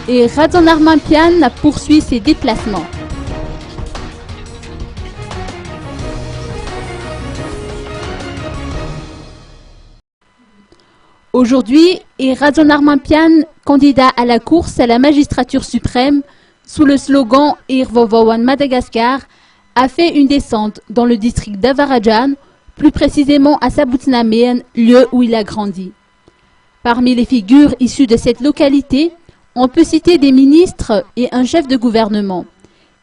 et Radon Armampian poursuit ses déplacements. Aujourd'hui, Radon Armampian, candidat à la course à la magistrature suprême, sous le slogan Irvovowan Madagascar, a fait une descente dans le district d'Avarajan, plus précisément à Saboutnaméen, lieu où il a grandi. Parmi les figures issues de cette localité, on peut citer des ministres et un chef de gouvernement.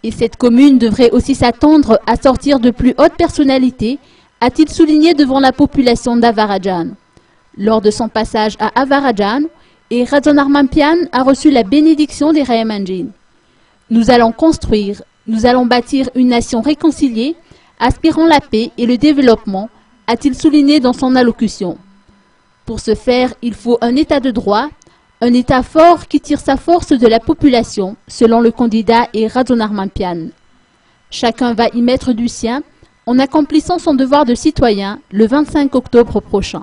Et cette commune devrait aussi s'attendre à sortir de plus hautes personnalités, a-t-il souligné devant la population d'Avarajan. Lors de son passage à Avarajan, Radon Armampian a reçu la bénédiction des Rayamanjin. Nous allons construire, nous allons bâtir une nation réconciliée, aspirant la paix et le développement, a-t-il souligné dans son allocution. Pour ce faire, il faut un état de droit, un état fort qui tire sa force de la population, selon le candidat Radon Armampian. Chacun va y mettre du sien, en accomplissant son devoir de citoyen le 25 octobre prochain.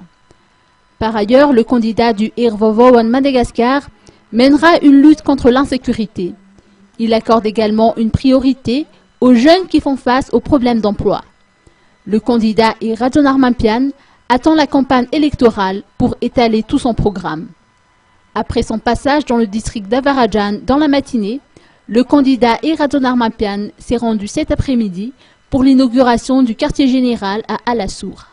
Par ailleurs, le candidat du Irvovowan Madagascar mènera une lutte contre l'insécurité. Il accorde également une priorité aux jeunes qui font face aux problèmes d'emploi. Le candidat Radon Armampian attend la campagne électorale pour étaler tout son programme. Après son passage dans le district d'Avarajan dans la matinée, le candidat Radon Armampian s'est rendu cet après-midi pour l'inauguration du quartier général à Alassour.